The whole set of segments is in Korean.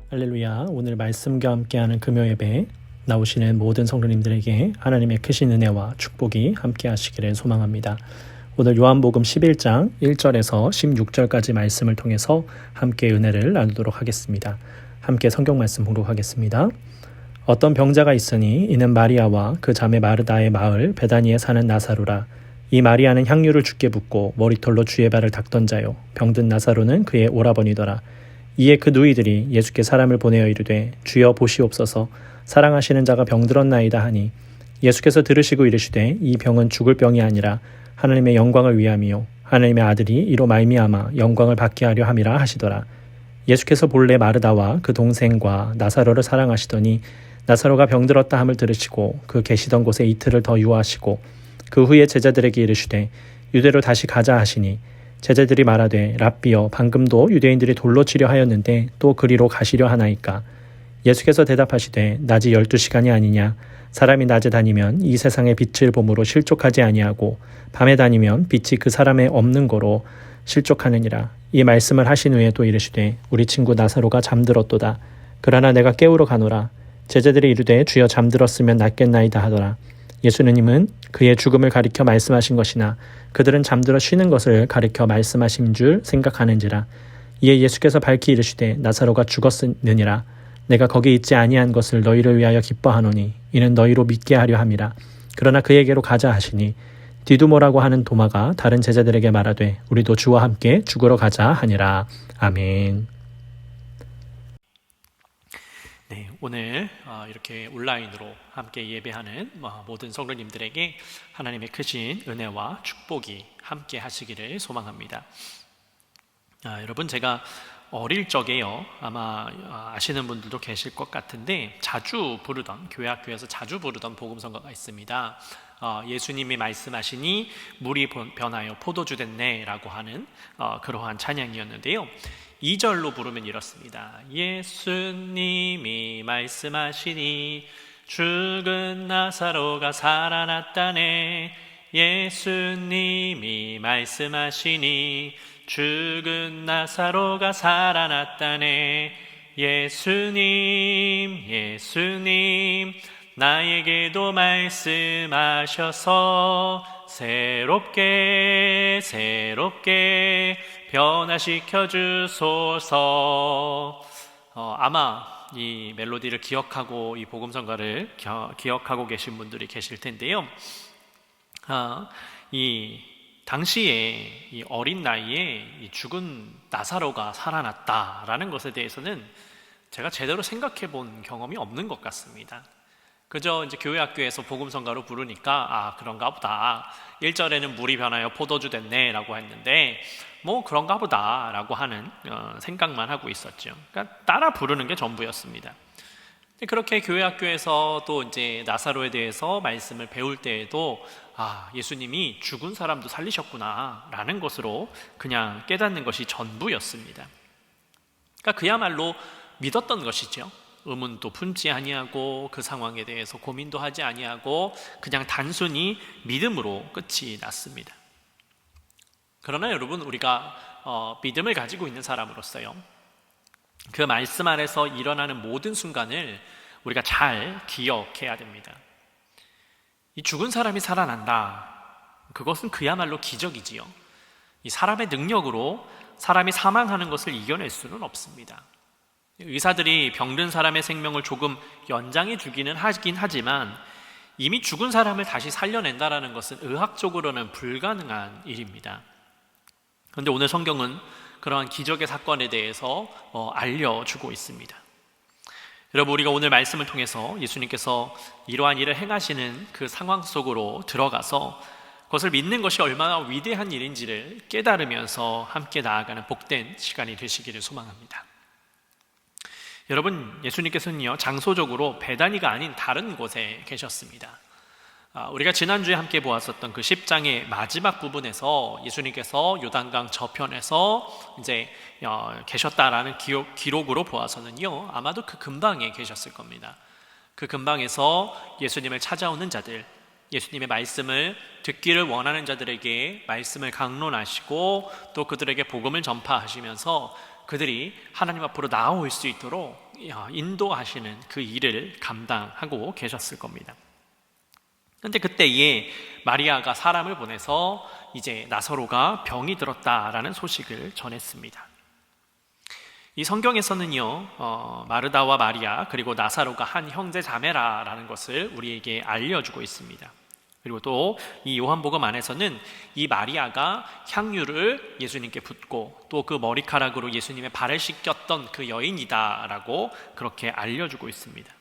할렐루야. 오늘 말씀과 함께하는 금요 예배 나오시는 모든 성도님들에게 하나님의 크신 은혜와 축복이 함께 하시기를 소망합니다. 오늘 요한복음 11장 1절에서 16절까지 말씀을 통해서 함께 은혜를 나누도록 하겠습니다. 함께 성경 말씀 봉독하겠습니다. 어떤 병자가 있으니 이는 마리아와 그 자매 마르다의 마을 베다니에 사는 나사로라. 이 마리아는 향유를 주께 붓고 머리털로 주의 발을 닦던 자요, 병든 나사로는 그의 오라버니더라. 이에 그 누이들이 예수께 사람을 보내어 이르되 주여 보시옵소서, 사랑하시는 자가 병들었나이다 하니 예수께서 들으시고 이르시되 이 병은 죽을 병이 아니라 하나님의 영광을 위함이요 하나님의 아들이 이로 말미암아 영광을 받게 하려 함이라 하시더라. 예수께서 본래 마르다와 그 동생과 나사로를 사랑하시더니 나사로가 병들었다 함을 들으시고 그 계시던 곳에 이틀을 더 유하시고 그 후에 제자들에게 이르시되 유대로 다시 가자 하시니 제자들이 말하되 랍비여, 방금도 유대인들이 돌로 치려 하였는데 또 그리로 가시려 하나이까? 예수께서 대답하시되 낮이 12시간이 아니냐? 사람이 낮에 다니면 이 세상의 빛을 봄으로 실족하지 아니하고 밤에 다니면 빛이 그 사람에 없는 거로 실족하느니라. 이 말씀을 하신 후에 또 이르시되 우리 친구 나사로가 잠들었도다. 그러나 내가 깨우러 가노라. 제자들이 이르되 주여, 잠들었으면 낫겠나이다 하더라. 예수님은 그의 죽음을 가리켜 말씀하신 것이나 그들은 잠들어 쉬는 것을 가리켜 말씀하신 줄 생각하는지라. 이에 예수께서 밝히 이르시되 나사로가 죽었느니라. 내가 거기 있지 아니한 것을 너희를 위하여 기뻐하노니 이는 너희로 믿게 하려 함이라. 그러나 그에게로 가자 하시니 디두모라고 하는 도마가 다른 제자들에게 말하되 우리도 주와 함께 죽으러 가자 하니라. 아멘. 네, 오늘 이렇게 온라인으로 함께 예배하는 모든 성도님들에게 하나님의 크신 은혜와 축복이 함께 하시기를 소망합니다. 여러분, 제가 어릴 적에요, 아마 아시는 분들도 계실 것 같은데 자주 부르던, 교회 학교에서 자주 부르던 복음성가가 있습니다. 예수님이 말씀하시니 물이 변하여 포도주 됐네 라고 하는 그러한 찬양이었는데요, 2절로 부르면 이렇습니다. 예수님이 말씀하시니 죽은 나사로가 살아났다네. 예수님이 말씀하시니 죽은 나사로가 살아났다네. 예수님 나에게도 말씀하셔서 새롭게 변화시켜 주소서. 아마 이 멜로디를 기억하고 이 복음성가를 기억하고 계신 분들이 계실 텐데요, 이 당시에 이 어린 나이에 이 죽은 나사로가 살아났다라는 것에 대해서는 제가 제대로 생각해 본 경험이 없는 것 같습니다. 그저 이제 교회 학교에서 복음성가로 부르니까 그런가 보다, 1절에는 물이 변하여 포도주 됐네 라고 했는데 뭐 그런가 보다 라고 하는 생각만 하고 있었죠. 그러니까 따라 부르는 게 전부였습니다. 그렇게 교회 학교에서 또 이제 나사로에 대해서 말씀을 배울 때에도 예수님이 죽은 사람도 살리셨구나 라는 것으로 그냥 깨닫는 것이 전부였습니다. 그러니까 그야말로 믿었던 것이죠. 의문도 품지 아니하고 그 상황에 대해서 고민도 하지 아니하고 그냥 단순히 믿음으로 끝이 났습니다. 그러나 여러분, 우리가 믿음을 가지고 있는 사람으로서요, 그 말씀 안에서 일어나는 모든 순간을 우리가 잘 기억해야 됩니다. 이 죽은 사람이 살아난다, 그것은 그야말로 기적이지요. 이 사람의 능력으로 사람이 사망하는 것을 이겨낼 수는 없습니다. 의사들이 병든 사람의 생명을 조금 연장해 주기는 하긴 하지만 이미 죽은 사람을 다시 살려낸다는 것은 의학적으로는 불가능한 일입니다. 그런데 오늘 성경은 그러한 기적의 사건에 대해서 알려주고 있습니다. 여러분, 우리가 오늘 말씀을 통해서 예수님께서 이러한 일을 행하시는 그 상황 속으로 들어가서 그것을 믿는 것이 얼마나 위대한 일인지를 깨달으면서 함께 나아가는 복된 시간이 되시기를 소망합니다. 여러분, 예수님께서는요, 장소적으로 베다니가 아닌 다른 곳에 계셨습니다. 우리가 지난주에 함께 보았었던 그 10장의 마지막 부분에서 예수님께서 요단강 저편에서 이제 계셨다라는 기록으로 보아서는요, 아마도 그 근방에 계셨을 겁니다. 그 근방에서 예수님을 찾아오는 자들, 예수님의 말씀을 듣기를 원하는 자들에게 말씀을 강론하시고 또 그들에게 복음을 전파하시면서 그들이 하나님 앞으로 나아올 수 있도록 인도하시는 그 일을 감당하고 계셨을 겁니다. 그런데 그때에 마리아가 사람을 보내서 이제 나사로가 병이 들었다라는 소식을 전했습니다. 이 성경에서는요, 마르다와 마리아 그리고 나사로가 한 형제 자매라라는 것을 우리에게 알려주고 있습니다. 그리고 또 이 요한복음 안에서는 이 마리아가 향유를 예수님께 붓고 또 그 머리카락으로 예수님의 발을 씻겼던 그 여인이다라고 그렇게 알려주고 있습니다.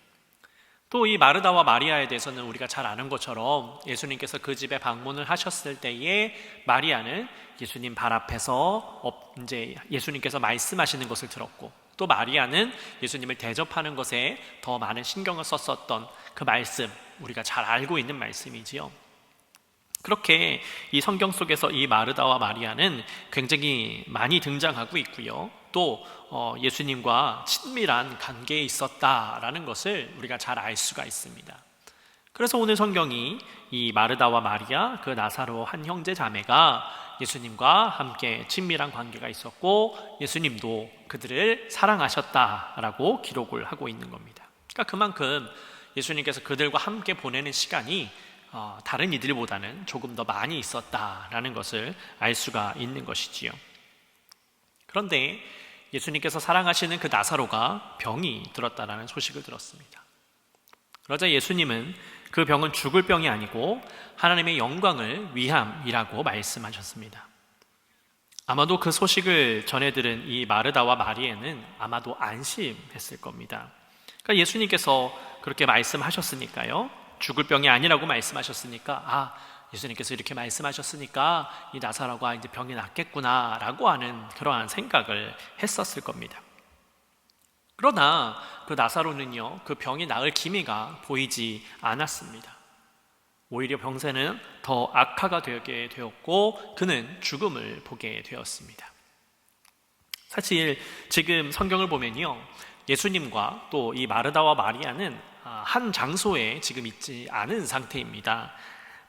또 이 마르다와 마리아에 대해서는 우리가 잘 아는 것처럼 예수님께서 그 집에 방문을 하셨을 때에 마리아는 예수님 발 앞에서 이제 예수님께서 말씀하시는 것을 들었고, 또 마리아는 예수님을 대접하는 것에 더 많은 신경을 썼었던 그 말씀, 우리가 잘 알고 있는 말씀이지요. 그렇게 이 성경 속에서 이 마르다와 마리아는 굉장히 많이 등장하고 있고요. 또 예수님과 친밀한 관계에 있었다라는 것을 우리가 잘 알 수가 있습니다. 그래서 오늘 성경이 이 마르다와 마리아, 그 나사로 한 형제 자매가 예수님과 함께 친밀한 관계가 있었고 예수님도 그들을 사랑하셨다라고 기록을 하고 있는 겁니다. 그러니까 그만큼 예수님께서 그들과 함께 보내는 시간이 다른 이들보다는 조금 더 많이 있었다라는 것을 알 수가 있는 것이지요. 그런데 예수님께서 사랑하시는 그 나사로가 병이 들었다라는 소식을 들었습니다. 그러자 예수님은 그 병은 죽을 병이 아니고 하나님의 영광을 위함이라고 말씀하셨습니다. 아마도 그 소식을 전해들은 이 마르다와 마리아는 아마도 안심했을 겁니다. 그러니까 예수님께서 그렇게 말씀하셨으니까요, 죽을 병이 아니라고 말씀하셨으니까 예수님께서 이렇게 말씀하셨으니까 이 나사로가 이제 병이 낫겠구나 라고 하는 그러한 생각을 했었을 겁니다. 그러나 그 나사로는요, 그 병이 나을 기미가 보이지 않았습니다. 오히려 병세는 더 악화가 되게 되었고 그는 죽음을 보게 되었습니다. 사실 지금 성경을 보면요, 예수님과 또 이 마르다와 마리아는 한 장소에 지금 있지 않은 상태입니다.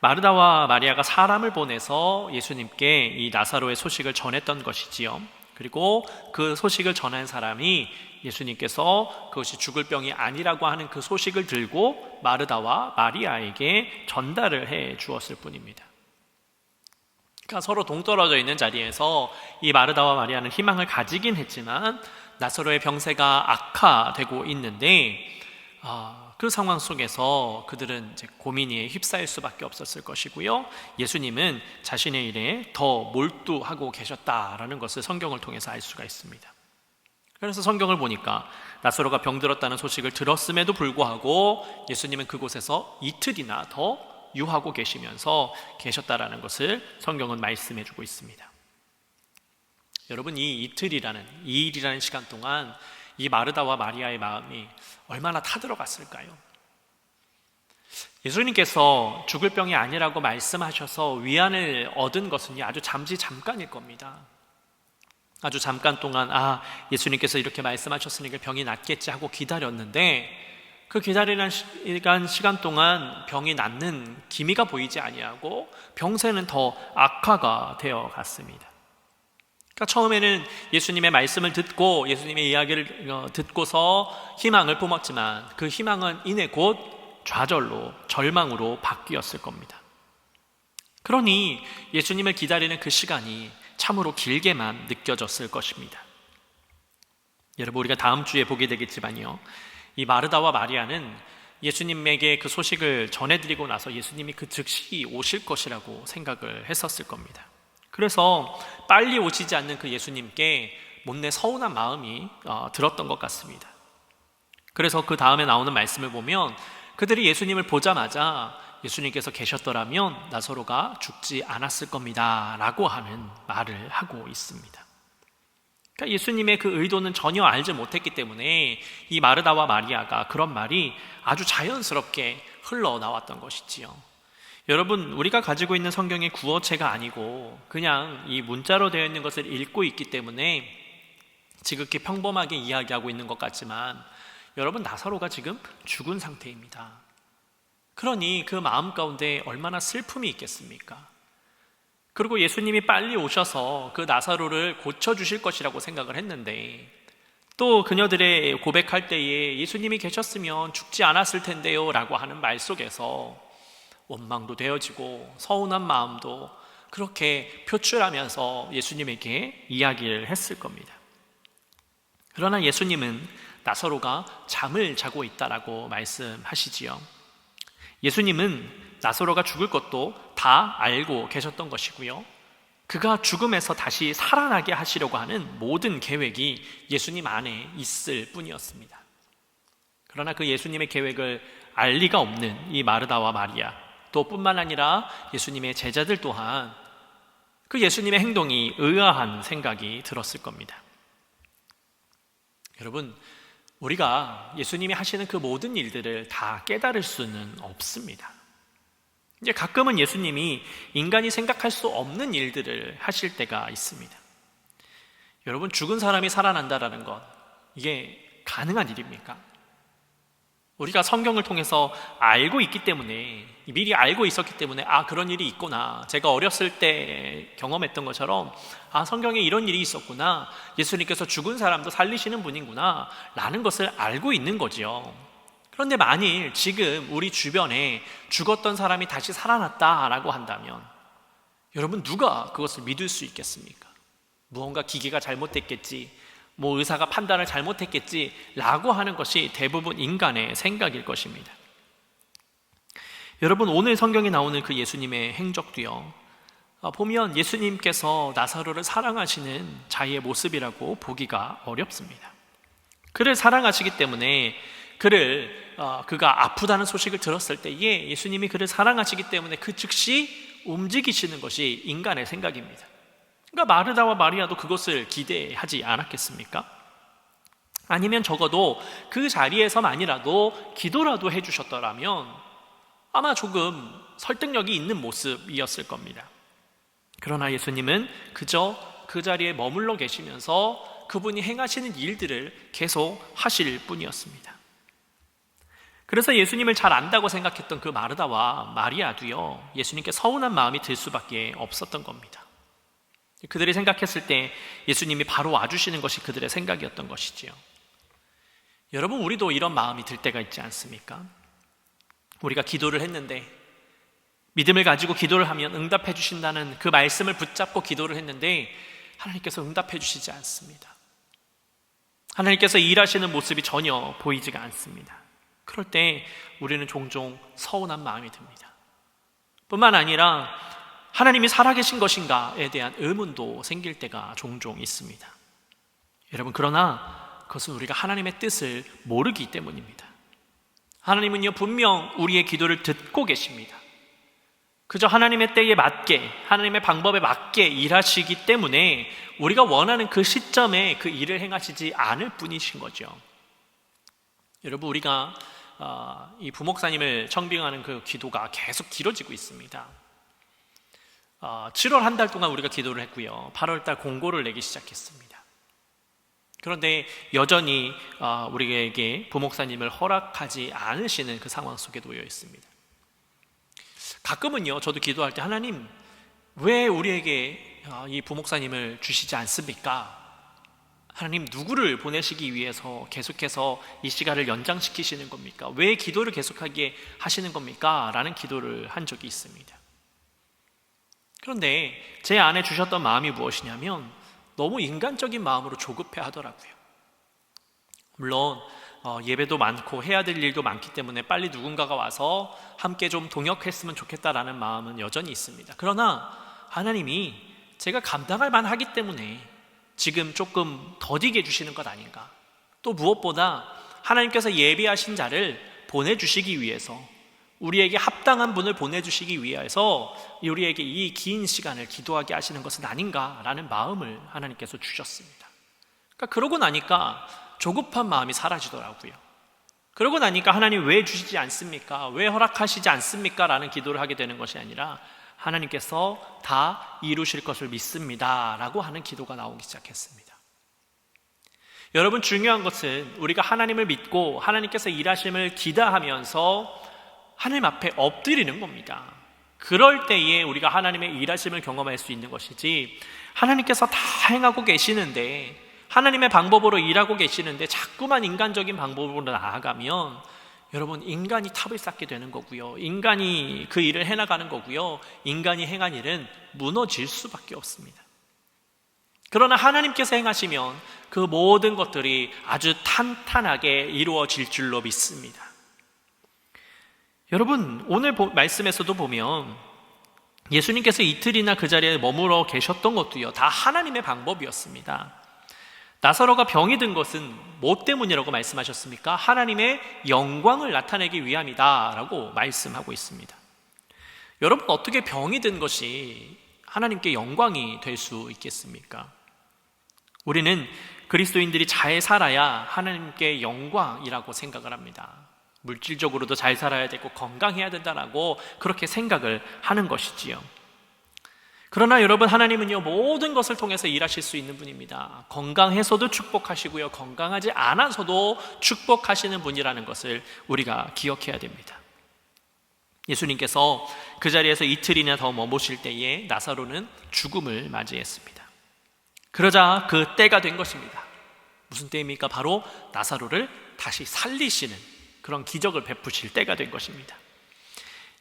마르다와 마리아가 사람을 보내서 예수님께 이 나사로의 소식을 전했던 것이지요. 그리고 그 소식을 전한 사람이 예수님께서 그것이 죽을 병이 아니라고 하는 그 소식을 들고 마르다와 마리아에게 전달을 해 주었을 뿐입니다. 그러니까 서로 동떨어져 있는 자리에서 이 마르다와 마리아는 희망을 가지긴 했지만 나사로의 병세가 악화되고 있는데 그 상황 속에서 그들은 이제 고민에 휩싸일 수밖에 없었을 것이고요. 예수님은 자신의 일에 더 몰두하고 계셨다라는 것을 성경을 통해서 알 수가 있습니다. 그래서 성경을 보니까 나사로가 병들었다는 소식을 들었음에도 불구하고 예수님은 그곳에서 이틀이나 더 유하고 계셨다라는 것을 성경은 말씀해주고 있습니다. 여러분, 이 이틀이라는 2일이라는 시간 동안 이 마르다와 마리아의 마음이 얼마나 타들어갔을까요? 예수님께서 죽을 병이 아니라고 말씀하셔서 위안을 얻은 것은 아주 잠깐일 겁니다. 아주 잠깐 동안 예수님께서 이렇게 말씀하셨으니까 병이 낫겠지 하고 기다렸는데 그 기다리는 시간 동안 병이 낫는 기미가 보이지 아니하고 병세는 더 악화가 되어 갔습니다. 그러니까 처음에는 예수님의 말씀을 듣고 예수님의 이야기를 듣고서 희망을 품었지만 그 희망은 이내 곧 좌절로, 절망으로 바뀌었을 겁니다. 그러니 예수님을 기다리는 그 시간이 참으로 길게만 느껴졌을 것입니다. 여러분, 우리가 다음 주에 보게 되겠지만요, 이 마르다와 마리아는 예수님에게 그 소식을 전해드리고 나서 예수님이 그 즉시 오실 것이라고 생각을 했었을 겁니다. 그래서 빨리 오시지 않는 그 예수님께 못내 서운한 마음이 들었던 것 같습니다. 그래서 그 다음에 나오는 말씀을 보면 그들이 예수님을 보자마자 예수님께서 계셨더라면 나사로가 죽지 않았을 겁니다 라고 하는 말을 하고 있습니다. 그러니까 예수님의 그 의도는 전혀 알지 못했기 때문에 이 마르다와 마리아가 그런 말이 아주 자연스럽게 흘러나왔던 것이지요. 여러분, 우리가 가지고 있는 성경의 구어체가 아니고 그냥 이 문자로 되어 있는 것을 읽고 있기 때문에 지극히 평범하게 이야기하고 있는 것 같지만 여러분, 나사로가 지금 죽은 상태입니다. 그러니 그 마음 가운데 얼마나 슬픔이 있겠습니까? 그리고 예수님이 빨리 오셔서 그 나사로를 고쳐주실 것이라고 생각을 했는데 또 그녀들의 고백할 때에 예수님이 계셨으면 죽지 않았을 텐데요 라고 하는 말 속에서 원망도 되어지고 서운한 마음도 그렇게 표출하면서 예수님에게 이야기를 했을 겁니다. 그러나 예수님은 나사로가 잠을 자고 있다라고 말씀하시지요. 예수님은 나사로가 죽을 것도 다 알고 계셨던 것이고요, 그가 죽음에서 다시 살아나게 하시려고 하는 모든 계획이 예수님 안에 있을 뿐이었습니다. 그러나 그 예수님의 계획을 알 리가 없는 이 마르다와 마리아, 또 뿐만 아니라 예수님의 제자들 또한 그 예수님의 행동이 의아한 생각이 들었을 겁니다. 여러분, 우리가 예수님이 하시는 그 모든 일들을 다 깨달을 수는 없습니다. 이제 가끔은 예수님이 인간이 생각할 수 없는 일들을 하실 때가 있습니다. 여러분, 죽은 사람이 살아난다라는 것, 이게 가능한 일입니까? 우리가 성경을 통해서 알고 있기 때문에, 미리 알고 있었기 때문에 그런 일이 있구나, 제가 어렸을 때 경험했던 것처럼 성경에 이런 일이 있었구나, 예수님께서 죽은 사람도 살리시는 분이구나 라는 것을 알고 있는 거지요. 그런데 만일 지금 우리 주변에 죽었던 사람이 다시 살아났다라고 한다면 여러분, 누가 그것을 믿을 수 있겠습니까? 무언가 기계가 잘못됐겠지, 의사가 판단을 잘못했겠지 라고 하는 것이 대부분 인간의 생각일 것입니다. 여러분, 오늘 성경에 나오는 그 예수님의 행적도요, 보면 예수님께서 나사로를 사랑하시는 자의 모습이라고 보기가 어렵습니다. 그를 사랑하시기 때문에 그가 아프다는 소식을 들었을 때에 예수님이 그를 사랑하시기 때문에 그 즉시 움직이시는 것이 인간의 생각입니다. 그러니까 마르다와 마리아도 그것을 기대하지 않았겠습니까? 아니면 적어도 그 자리에서만이라도 기도라도 해주셨더라면 아마 조금 설득력이 있는 모습이었을 겁니다. 그러나 예수님은 그저 그 자리에 머물러 계시면서 그분이 행하시는 일들을 계속 하실 뿐이었습니다. 그래서 예수님을 잘 안다고 생각했던 그 마르다와 마리아도요, 예수님께 서운한 마음이 들 수밖에 없었던 겁니다. 그들이 생각했을 때 예수님이 바로 와주시는 것이 그들의 생각이었던 것이지요. 여러분, 우리도 이런 마음이 들 때가 있지 않습니까? 우리가 기도를 했는데, 믿음을 가지고 기도를 하면 응답해 주신다는 그 말씀을 붙잡고 기도를 했는데 하나님께서 응답해 주시지 않습니다. 하나님께서 일하시는 모습이 전혀 보이지가 않습니다. 그럴 때 우리는 종종 서운한 마음이 듭니다. 뿐만 아니라 하나님이 살아계신 것인가에 대한 의문도 생길 때가 종종 있습니다. 여러분, 그러나 그것은 우리가 하나님의 뜻을 모르기 때문입니다. 하나님은요, 분명 우리의 기도를 듣고 계십니다. 그저 하나님의 때에 맞게, 하나님의 방법에 맞게 일하시기 때문에 우리가 원하는 그 시점에 그 일을 행하시지 않을 뿐이신 거죠. 여러분, 우리가 이 부목사님을 청빙하는 그 기도가 계속 길어지고 있습니다. 7월 한 달 동안 우리가 기도를 했고요, 8월 달 공고를 내기 시작했습니다. 그런데 여전히 우리에게 부목사님을 허락하지 않으시는 그 상황 속에 놓여 있습니다. 가끔은요, 저도 기도할 때 하나님, 왜 우리에게 이 부목사님을 주시지 않습니까? 하나님, 누구를 보내시기 위해서 계속해서 이 시간을 연장시키시는 겁니까? 왜 기도를 계속하게 하시는 겁니까? 라는 기도를 한 적이 있습니다. 그런데 제 안에 주셨던 마음이 무엇이냐면 너무 인간적인 마음으로 조급해 하더라고요. 물론 예배도 많고 해야 될 일도 많기 때문에 빨리 누군가가 와서 함께 좀 동역했으면 좋겠다라는 마음은 여전히 있습니다. 그러나 하나님이 제가 감당할 만하기 때문에 지금 조금 더디게 주시는 것 아닌가. 또 무엇보다 하나님께서 예비하신 자를 보내주시기 위해서, 우리에게 합당한 분을 보내주시기 위해서 우리에게 이 긴 시간을 기도하게 하시는 것은 아닌가라는 마음을 하나님께서 주셨습니다. 그러니까 그러고 나니까 조급한 마음이 사라지더라고요. 그러고 나니까 하나님 왜 주시지 않습니까? 왜 허락하시지 않습니까? 라는 기도를 하게 되는 것이 아니라 하나님께서 다 이루실 것을 믿습니다 라고 하는 기도가 나오기 시작했습니다. 여러분, 중요한 것은 우리가 하나님을 믿고 하나님께서 일하심을 기대하면서 하나님 앞에 엎드리는 겁니다. 그럴 때에 우리가 하나님의 일하심을 경험할 수 있는 것이지, 하나님께서 다 행하고 계시는데 하나님의 방법으로 일하고 계시는데 자꾸만 인간적인 방법으로 나아가면 여러분, 인간이 탑을 쌓게 되는 거고요, 인간이 그 일을 해나가는 거고요, 인간이 행한 일은 무너질 수밖에 없습니다. 그러나 하나님께서 행하시면 그 모든 것들이 아주 탄탄하게 이루어질 줄로 믿습니다. 여러분, 오늘 말씀에서도 보면 예수님께서 이틀이나 그 자리에 머물러 계셨던 것도요, 다 하나님의 방법이었습니다. 나사로가 병이 든 것은 뭐 때문이라고 말씀하셨습니까? 하나님의 영광을 나타내기 위함이다 라고 말씀하고 있습니다. 여러분, 어떻게 병이 든 것이 하나님께 영광이 될 수 있겠습니까? 우리는 그리스도인들이 잘 살아야 하나님께 영광이라고 생각을 합니다. 물질적으로도 잘 살아야 되고 건강해야 된다라고 그렇게 생각을 하는 것이지요. 그러나 여러분, 하나님은요, 모든 것을 통해서 일하실 수 있는 분입니다. 건강해서도 축복하시고요, 건강하지 않아서도 축복하시는 분이라는 것을 우리가 기억해야 됩니다. 예수님께서 그 자리에서 이틀이나 더 머무실 때에 나사로는 죽음을 맞이했습니다. 그러자 그 때가 된 것입니다. 무슨 때입니까? 바로 나사로를 다시 살리시는 그런 기적을 베푸실 때가 된 것입니다.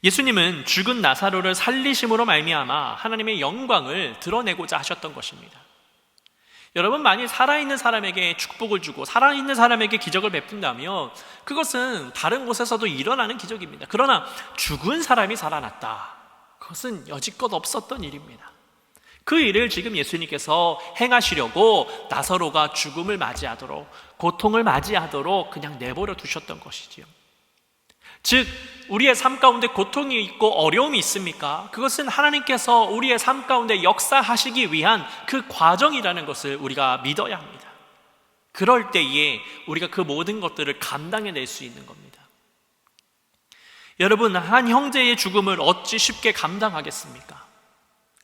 예수님은 죽은 나사로를 살리심으로 말미암아 하나님의 영광을 드러내고자 하셨던 것입니다. 여러분, 만일 살아있는 사람에게 축복을 주고 살아있는 사람에게 기적을 베푼다면 그것은 다른 곳에서도 일어나는 기적입니다. 그러나 죽은 사람이 살아났다, 그것은 여지껏 없었던 일입니다. 그 일을 지금 예수님께서 행하시려고 나사로가 죽음을 맞이하도록, 고통을 맞이하도록 그냥 내버려 두셨던 것이지요. 즉, 우리의 삶 가운데 고통이 있고 어려움이 있습니까? 그것은 하나님께서 우리의 삶 가운데 역사하시기 위한 그 과정이라는 것을 우리가 믿어야 합니다. 그럴 때에 우리가 그 모든 것들을 감당해낼 수 있는 겁니다. 여러분, 한 형제의 죽음을 어찌 쉽게 감당하겠습니까?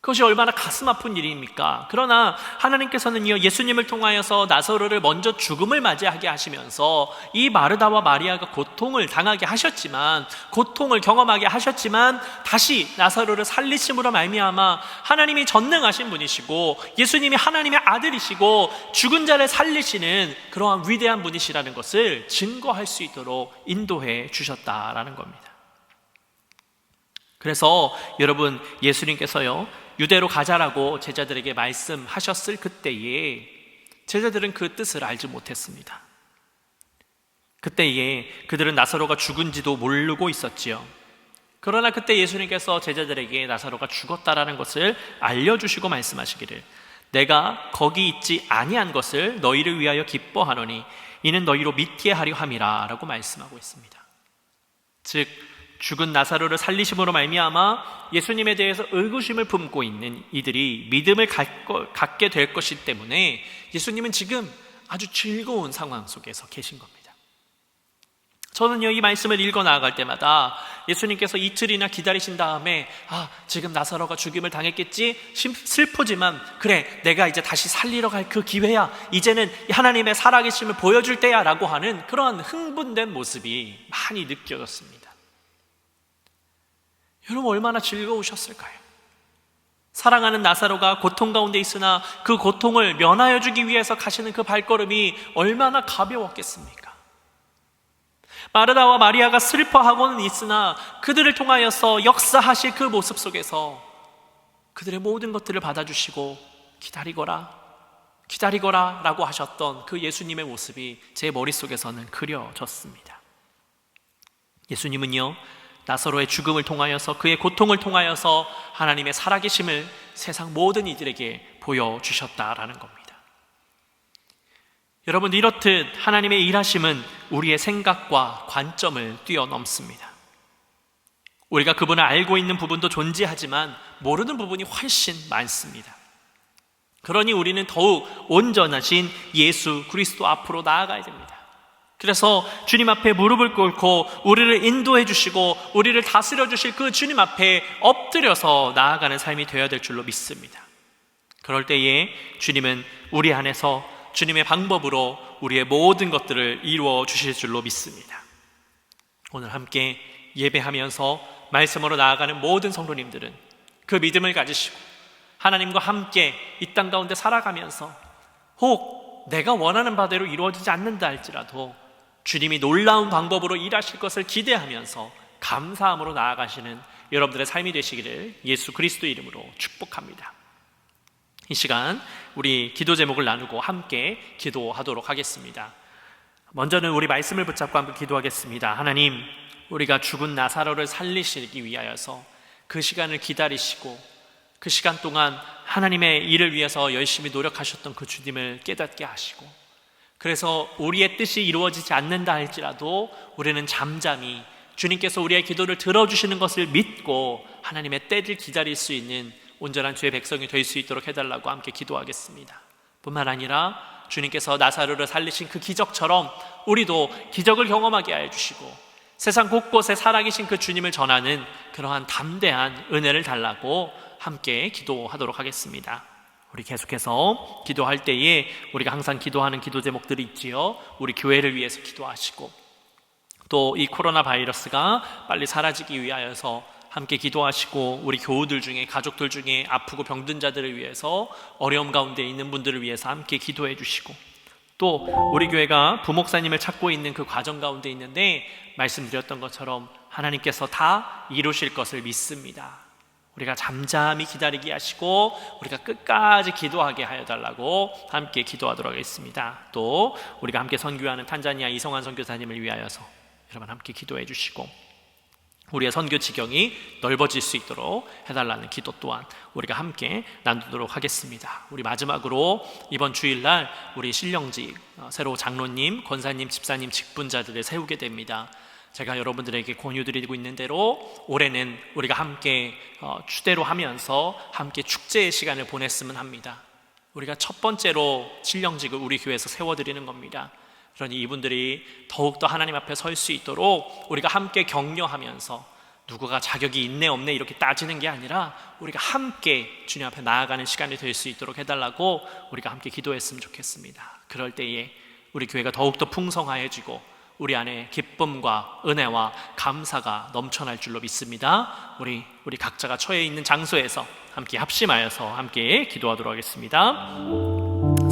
그것이 얼마나 가슴 아픈 일입니까? 그러나 하나님께서는요, 예수님을 통하여서 나사로를 먼저 죽음을 맞이하게 하시면서 이 마르다와 마리아가 고통을 당하게 하셨지만, 고통을 경험하게 하셨지만 다시 나사로를 살리심으로 말미암아 하나님이 전능하신 분이시고 예수님이 하나님의 아들이시고 죽은 자를 살리시는 그러한 위대한 분이시라는 것을 증거할 수 있도록 인도해 주셨다라는 겁니다. 그래서 여러분, 예수님께서요, 유대로 가자라고 제자들에게 말씀하셨을 그때에 제자들은 그 뜻을 알지 못했습니다. 그때에 그들은 나사로가 죽은지도 모르고 있었지요. 그러나 그때 예수님께서 제자들에게 나사로가 죽었다라는 것을 알려주시고 말씀하시기를, 내가 거기 있지 아니한 것을 너희를 위하여 기뻐하노니 이는 너희로 믿게 하려 함이라 라고 말씀하고 있습니다. 즉, 죽은 나사로를 살리심으로 말미암아 예수님에 대해서 의구심을 품고 있는 이들이 믿음을 갖게 될 것이기 때문에 예수님은 지금 아주 즐거운 상황 속에서 계신 겁니다. 저는요, 이 말씀을 읽어 나아갈 때마다 예수님께서 이틀이나 기다리신 다음에 지금 나사로가 죽임을 당했겠지? 슬프지만 그래, 내가 이제 다시 살리러 갈 그 기회야, 이제는 하나님의 살아계심을 보여줄 때야 라고 하는 그러한 흥분된 모습이 많이 느껴졌습니다. 여러분, 얼마나 즐거우셨을까요? 사랑하는 나사로가 고통 가운데 있으나 그 고통을 면하여 주기 위해서 가시는 그 발걸음이 얼마나 가벼웠겠습니까? 마르다와 마리아가 슬퍼하고는 있으나 그들을 통하여서 역사하실 그 모습 속에서 그들의 모든 것들을 받아주시고 기다리거라 라고 하셨던 그 예수님의 모습이 제 머릿속에서는 그려졌습니다. 예수님은요, 나사로의 죽음을 통하여서, 그의 고통을 통하여서 하나님의 살아계심을 세상 모든 이들에게 보여주셨다라는 겁니다. 여러분, 이렇듯 하나님의 일하심은 우리의 생각과 관점을 뛰어넘습니다. 우리가 그분을 알고 있는 부분도 존재하지만 모르는 부분이 훨씬 많습니다. 그러니 우리는 더욱 온전하신 예수 그리스도 앞으로 나아가야 됩니다. 그래서 주님 앞에 무릎을 꿇고 우리를 인도해 주시고 우리를 다스려 주실 그 주님 앞에 엎드려서 나아가는 삶이 되어야 될 줄로 믿습니다. 그럴 때에 주님은 우리 안에서 주님의 방법으로 우리의 모든 것들을 이루어 주실 줄로 믿습니다. 오늘 함께 예배하면서 말씀으로 나아가는 모든 성도님들은 그 믿음을 가지시고 하나님과 함께 이 땅 가운데 살아가면서 혹 내가 원하는 바대로 이루어지지 않는다 할지라도 주님이 놀라운 방법으로 일하실 것을 기대하면서 감사함으로 나아가시는 여러분들의 삶이 되시기를 예수 그리스도 이름으로 축복합니다. 이 시간 우리 기도 제목을 나누고 함께 기도하도록 하겠습니다. 먼저는 우리 말씀을 붙잡고 한번 기도하겠습니다. 하나님, 우리가 죽은 나사로를 살리시기 위하여서 그 시간을 기다리시고 그 시간 동안 하나님의 일을 위해서 열심히 노력하셨던 그 주님을 깨닫게 하시고, 그래서 우리의 뜻이 이루어지지 않는다 할지라도 우리는 잠잠히 주님께서 우리의 기도를 들어주시는 것을 믿고 하나님의 때를 기다릴 수 있는 온전한 주의 백성이 될 수 있도록 해달라고 함께 기도하겠습니다. 뿐만 아니라 주님께서 나사로를 살리신 그 기적처럼 우리도 기적을 경험하게 하여 주시고 세상 곳곳에 살아계신 그 주님을 전하는 그러한 담대한 은혜를 달라고 함께 기도하도록 하겠습니다. 우리 계속해서 기도할 때에 우리가 항상 기도하는 기도 제목들이 있지요. 우리 교회를 위해서 기도하시고, 또 이 코로나 바이러스가 빨리 사라지기 위하여서 함께 기도하시고, 우리 교우들 중에, 가족들 중에 아프고 병든 자들을 위해서, 어려움 가운데 있는 분들을 위해서 함께 기도해 주시고, 또 우리 교회가 부목사님을 찾고 있는 그 과정 가운데 있는데 말씀드렸던 것처럼 하나님께서 다 이루실 것을 믿습니다. 우리가 잠잠히 기다리게 하시고 우리가 끝까지 기도하게 하여 달라고 함께 기도하도록 하겠습니다. 또 우리가 함께 선교하는 탄자니아 이성환 선교사님을 위하여서 여러분 함께 기도해 주시고, 우리의 선교 지경이 넓어질 수 있도록 해달라는 기도 또한 우리가 함께 나누도록 하겠습니다. 우리 마지막으로 이번 주일날 우리 신령직 새로 장로님, 권사님, 집사님, 직분자들을 세우게 됩니다. 제가 여러분들에게 권유드리고 있는 대로 올해는 우리가 함께 추대로 하면서 함께 축제의 시간을 보냈으면 합니다. 우리가 첫 번째로 신령직을 우리 교회에서 세워드리는 겁니다. 그러니 이분들이 더욱더 하나님 앞에 설 수 있도록 우리가 함께 격려하면서 누구가 자격이 있네 없네 이렇게 따지는 게 아니라 우리가 함께 주님 앞에 나아가는 시간이 될 수 있도록 해달라고 우리가 함께 기도했으면 좋겠습니다. 그럴 때에 우리 교회가 더욱더 풍성해지고 우리 안에 기쁨과 은혜와 감사가 넘쳐날 줄로 믿습니다. 우리 각자가 처해 있는 장소에서 함께 합심하여서 함께 기도하도록 하겠습니다.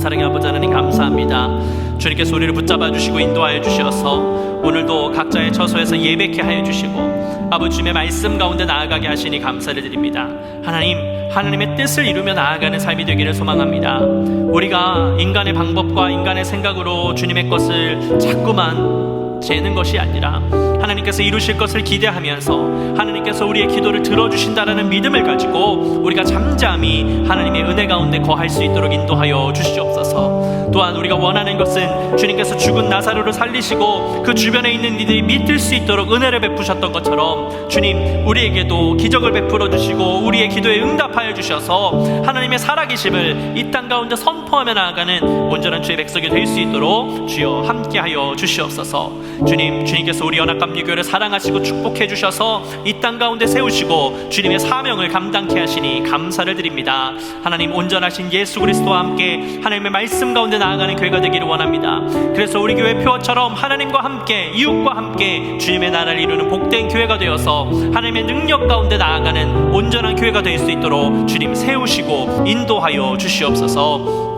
사랑의 아버지 하나님, 감사합니다. 주님께서 우리를 붙잡아 주시고 인도하여 주셔서 오늘도 각자의 처소에서 예배케 하여 주시고 아버지 주님의 말씀 가운데 나아가게 하시니 감사를 드립니다. 하나님의 뜻을 이루며 나아가는 삶이 되기를 소망합니다. 우리가 인간의 방법과 인간의 생각으로 주님의 것을 자꾸만 재는 것이 아니라 하나님께서 이루실 것을 기대하면서 하나님께서 우리의 기도를 들어주신다라는 믿음을 가지고 우리가 잠잠히 하나님의 은혜 가운데 거할 수 있도록 인도하여 주시옵소서. 또한 우리가 원하는 것은 주님께서 죽은 나사로를 살리시고 그 주변에 있는 이들이 믿을 수 있도록 은혜를 베푸셨던 것처럼 주님, 우리에게도 기적을 베풀어 주시고 우리의 기도에 응답하여 주셔서 하나님의 살아계심을 이 땅 가운데 선포하며 나아가는 온전한 주의 백성이 될 수 있도록 주여 함께하여 주시옵소서. 주님께서 우리 연합감리교회를 사랑하시고 축복해 주셔서 이 땅 가운데 세우시고 주님의 사명을 감당케 하시니 감사를 드립니다. 하나님, 온전하신 예수 그리스도와 함께 하나님의 말씀 가운데 나아가는 교회가 되기를 원합니다. 그래서 우리 교회 표어처럼 하나님과 함께 이웃과 함께 주님의 나라를 이루는 복된 교회가 되어서 하나님의 능력 가운데 나아가는 온전한 교회가 될 수 있도록 주님 세우시고 인도하여 주시옵소서.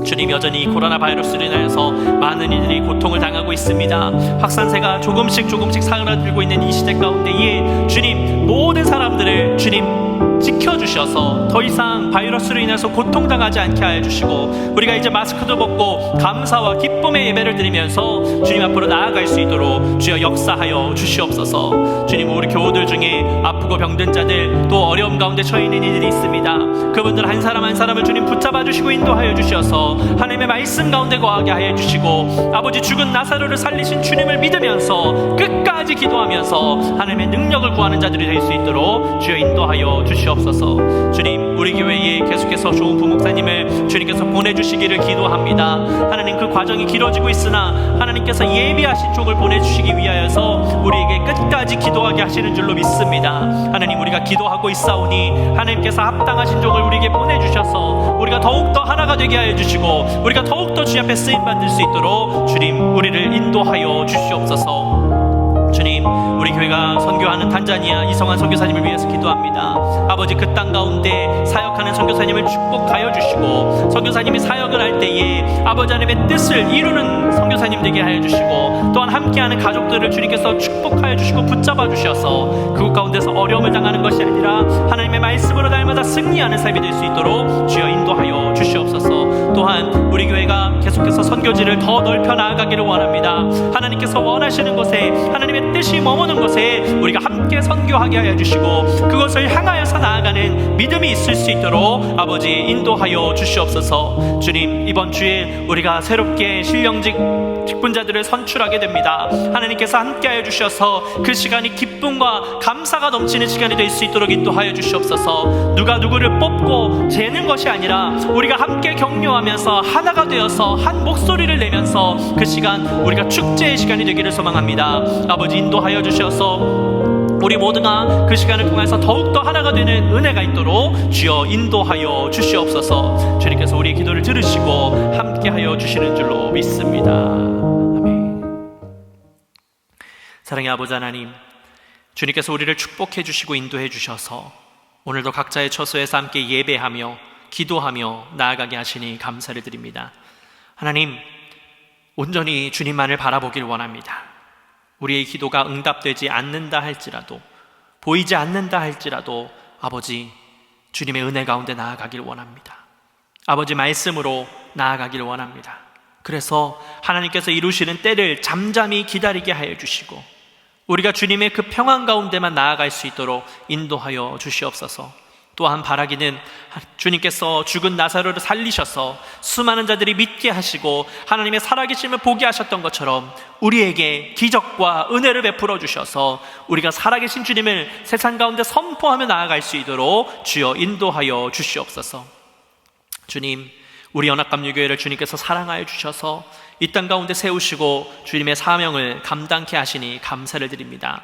주님, 여전히 이 코로나 바이러스로 인하여서 많은 이들이 고통을 당하고 있습니다. 확산세가 조금씩 사그라들고 있는 이 시대 가운데에 주님, 모든 사람들을 주님 지켜주셔서 더 이상 바이러스로 인해서 고통당하지 않게 하여 주시고 우리가 이제 마스크도 벗고 감사와 기쁨의 예배를 드리면서 주님 앞으로 나아갈 수 있도록 주여 역사하여 주시옵소서. 주님, 우리 교우들 중에 아프고 병든 자들, 또 어려움 가운데 처해 있는 이들이 있습니다. 그분들 한 사람 한 사람을 주님 붙잡아 주시고 인도하여 주셔서 하나님의 말씀 가운데 거하게 하여 주시고 아버지, 죽은 나사로를 살리신 주님을 믿으면서 끝까지 기도하면서 하나님의 능력을 구하는 자들이 될 수 있도록 주여 인도하여 주시옵소서. 주님, 우리 교회에 계속해서 좋은 부목사님을 주님께서 보내주시기를 기도합니다. 하나님, 그 과정이 길어지고 있으나 하나님께서 예비하신 쪽을 보내주시기 위하여서 우리에게 끝까지 기도하게 하시는 줄로 믿습니다. 하나님, 우리가 기도하고 있사오니 하나님께서 합당하신 종을 우리에게 보내주셔서 우리가 더욱더 하나가 되게 하여 주시고 우리가 더욱더 주님 앞에 쓰임받을 수 있도록 주님, 우리를 인도하여 주시옵소서. 주님, 우리 교회가 선교하는 탄자니아 이성환 선교사님을 위해서 기도합니다. 아버지, 그 땅 가운데 사역하는 선교사님을 축복하여 주시고, 선교사님이 사역을 할 때에 아버지 하나님의 뜻을 이루는 선교사님 되게 하여 주시고, 또한 함께하는 가족들을 주님께서 축복하여 주시고 붙잡아 주셔서 그곳 가운데서 어려움을 당하는 것이 아니라 하나님의 말씀으로 날마다 승리하는 삶이 될 수 있도록 주여 인도하여 주시옵소서. 또한 우리 교회가 계속해서 선교지를 더 넓혀 나아가기를 원합니다. 하나님께서 원하시는 곳에, 하나님의 뜻이 머무는 곳에 우리가 함께 선교하게 하여 주시고, 그것을 향하여서 나아가는 믿음이 있을 수 있도록 아버지 인도하여 주시옵소서. 주님, 이번 주에 우리가 새롭게 신령직 직분자들을 선출하게 됩니다. 하나님께서 함께하여 주셔서 그 시간이 기쁨과 감사가 넘치는 시간이 될 수 있도록 인도하여 주시옵소서. 누가 누구를 뽑고 재는 것이 아니라 우리가 함께 격려하면서 하나가 되어서 한 목소리를 내면서 그 시간 우리가 축제의 시간이 되기를 소망합니다. 아버지 인도하여 주셔서 우리 모두가 그 시간을 통해서 더욱더 하나가 되는 은혜가 있도록 주여 인도하여 주시옵소서. 주님께서 우리의 기도를 들으시고 함께하여 주시는 줄로 믿습니다. 아멘. 사랑의 아버지 하나님, 주님께서 우리를 축복해 주시고 인도해 주셔서 오늘도 각자의 처소에서 함께 예배하며 기도하며 나아가게 하시니 감사를 드립니다. 하나님, 온전히 주님만을 바라보길 원합니다. 우리의 기도가 응답되지 않는다 할지라도, 보이지 않는다 할지라도 아버지, 주님의 은혜 가운데 나아가길 원합니다. 아버지 말씀으로 나아가길 원합니다. 그래서 하나님께서 이루시는 때를 잠잠히 기다리게 하여 주시고, 우리가 주님의 그 평안 가운데만 나아갈 수 있도록 인도하여 주시옵소서. 또한 바라기는 주님께서 죽은 나사로를 살리셔서 수많은 자들이 믿게 하시고 하나님의 살아계심을 보게 하셨던 것처럼 우리에게 기적과 은혜를 베풀어 주셔서 우리가 살아계신 주님을 세상 가운데 선포하며 나아갈 수 있도록 주여 인도하여 주시옵소서. 주님, 우리 연합감리교회를 주님께서 사랑하여 주셔서 이 땅 가운데 세우시고 주님의 사명을 감당케 하시니 감사를 드립니다.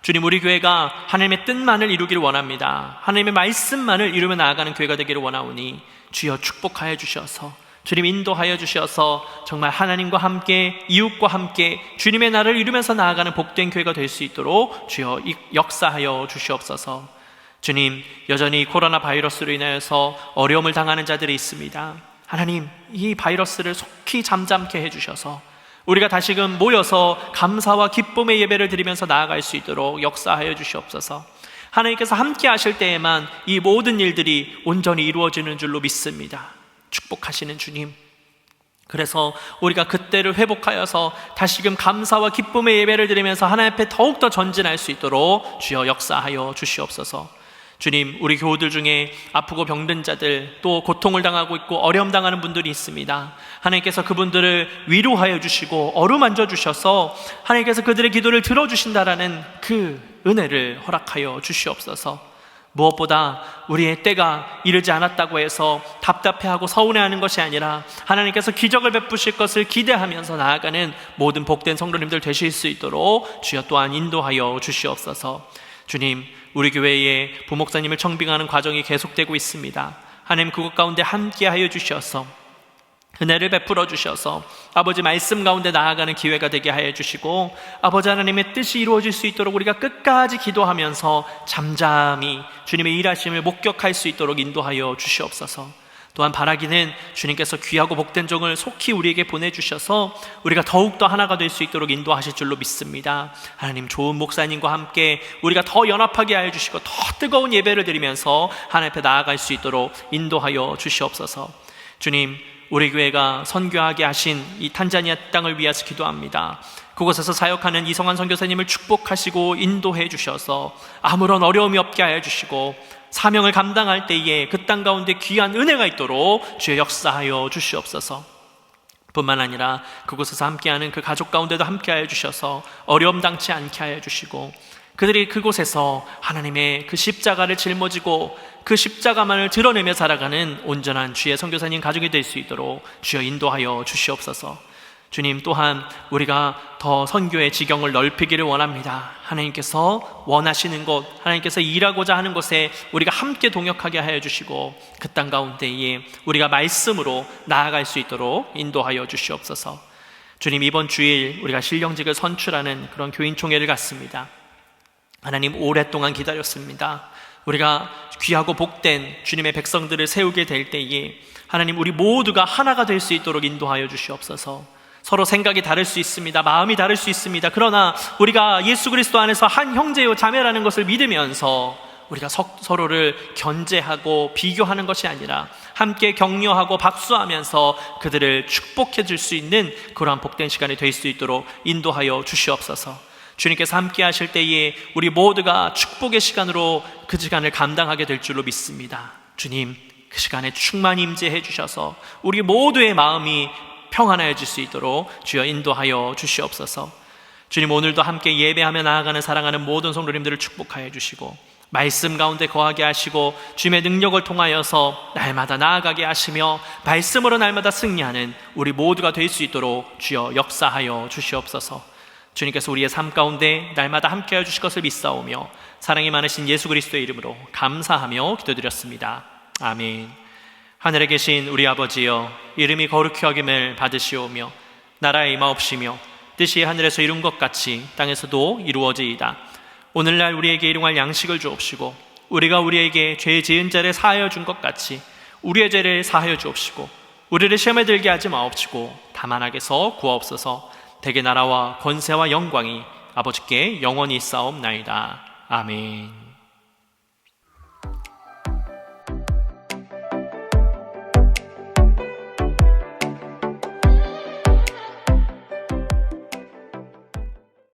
주님, 우리 교회가 하나님의 뜻만을 이루기를 원합니다. 하나님의 말씀만을 이루며 나아가는 교회가 되기를 원하오니 주여 축복하여 주셔서, 주님 인도하여 주셔서 정말 하나님과 함께, 이웃과 함께 주님의 나라를 이루면서 나아가는 복된 교회가 될 수 있도록 주여 역사하여 주시옵소서. 주님, 여전히 코로나 바이러스로 인하여서 어려움을 당하는 자들이 있습니다. 하나님, 이 바이러스를 속히 잠잠케 해주셔서 우리가 다시금 모여서 감사와 기쁨의 예배를 드리면서 나아갈 수 있도록 역사하여 주시옵소서. 하나님께서 함께 하실 때에만 이 모든 일들이 온전히 이루어지는 줄로 믿습니다. 축복하시는 주님, 그래서 우리가 그때를 회복하여서 다시금 감사와 기쁨의 예배를 드리면서 하나님 앞에 더욱더 전진할 수 있도록 주여 역사하여 주시옵소서. 주님, 우리 교우들 중에 아프고 병든 자들, 또 고통을 당하고 있고 어려움 당하는 분들이 있습니다. 하나님께서 그분들을 위로하여 주시고 어루만져 주셔서 하나님께서 그들의 기도를 들어주신다라는 그 은혜를 허락하여 주시옵소서. 무엇보다 우리의 때가 이르지 않았다고 해서 답답해하고 서운해하는 것이 아니라 하나님께서 기적을 베푸실 것을 기대하면서 나아가는 모든 복된 성도님들 되실 수 있도록 주여 또한 인도하여 주시옵소서. 주님, 우리 교회에 부목사님을 청빙하는 과정이 계속되고 있습니다. 하나님, 그것 가운데 함께하여 주셔서 은혜를 베풀어 주셔서 아버지 말씀 가운데 나아가는 기회가 되게 하여 주시고, 아버지 하나님의 뜻이 이루어질 수 있도록 우리가 끝까지 기도하면서 잠잠히 주님의 일하심을 목격할 수 있도록 인도하여 주시옵소서. 또한 바라기는 주님께서 귀하고 복된 종을 속히 우리에게 보내주셔서 우리가 더욱더 하나가 될 수 있도록 인도하실 줄로 믿습니다. 하나님, 좋은 목사님과 함께 우리가 더 연합하게 하여 주시고 더 뜨거운 예배를 드리면서 하나님 앞에 나아갈 수 있도록 인도하여 주시옵소서. 주님, 우리 교회가 선교하게 하신 이 탄자니아 땅을 위해서 기도합니다. 그곳에서 사역하는 이성환 선교사님을 축복하시고 인도해 주셔서 아무런 어려움이 없게 하여 주시고 사명을 감당할 때에 그 땅 가운데 귀한 은혜가 있도록 주의 역사하여 주시옵소서. 뿐만 아니라 그곳에서 함께하는 그 가족 가운데도 함께하여 주셔서 어려움 당치 않게 하여 주시고, 그들이 그곳에서 하나님의 그 십자가를 짊어지고 그 십자가만을 드러내며 살아가는 온전한 주의 선교사님 가족이 될 수 있도록 주여 인도하여 주시옵소서. 주님, 또한 우리가 더 선교의 지경을 넓히기를 원합니다. 하나님께서 원하시는 곳, 하나님께서 일하고자 하는 곳에 우리가 함께 동역하게 하여 주시고 그 땅 가운데에 우리가 말씀으로 나아갈 수 있도록 인도하여 주시옵소서. 주님, 이번 주일 우리가 신령직을 선출하는 그런 교인총회를 갖습니다. 하나님, 오랫동안 기다렸습니다. 우리가 귀하고 복된 주님의 백성들을 세우게 될 때에 하나님, 우리 모두가 하나가 될 수 있도록 인도하여 주시옵소서. 서로 생각이 다를 수 있습니다. 마음이 다를 수 있습니다. 그러나 우리가 예수 그리스도 안에서 한 형제요 자매라는 것을 믿으면서 우리가 서로를 견제하고 비교하는 것이 아니라 함께 격려하고 박수하면서 그들을 축복해 줄 수 있는 그러한 복된 시간이 될 수 있도록 인도하여 주시옵소서. 주님께서 함께 하실 때에 우리 모두가 축복의 시간으로 그 시간을 감당하게 될 줄로 믿습니다. 주님, 그 시간에 충만히 임재해 주셔서 우리 모두의 마음이 평안해질 수 있도록 주여 인도하여 주시옵소서. 주님, 오늘도 함께 예배하며 나아가는 사랑하는 모든 성도님들을 축복하여 주시고 말씀 가운데 거하게 하시고 주님의 능력을 통하여서 날마다 나아가게 하시며 말씀으로 날마다 승리하는 우리 모두가 될 수 있도록 주여 역사하여 주시옵소서. 주님께서 우리의 삶 가운데 날마다 함께하여 주실 것을 믿사오며 사랑이 많으신 예수 그리스도의 이름으로 감사하며 기도드렸습니다. 아멘. 하늘에 계신 우리 아버지여, 이름이 거룩히 여김을 받으시오며 나라의 임하옵시며 뜻이 하늘에서 이룬 것 같이 땅에서도 이루어지이다. 오늘날 우리에게 일용할 양식을 주옵시고 우리가 우리에게 죄 지은 자를 사하여 준 것 같이 우리의 죄를 사하여 주옵시고 우리를 시험에 들게 하지 마옵시고 다만 악에서 구하옵소서. 대개 나라와 권세와 영광이 아버지께 영원히 있사옵나이다. 아멘.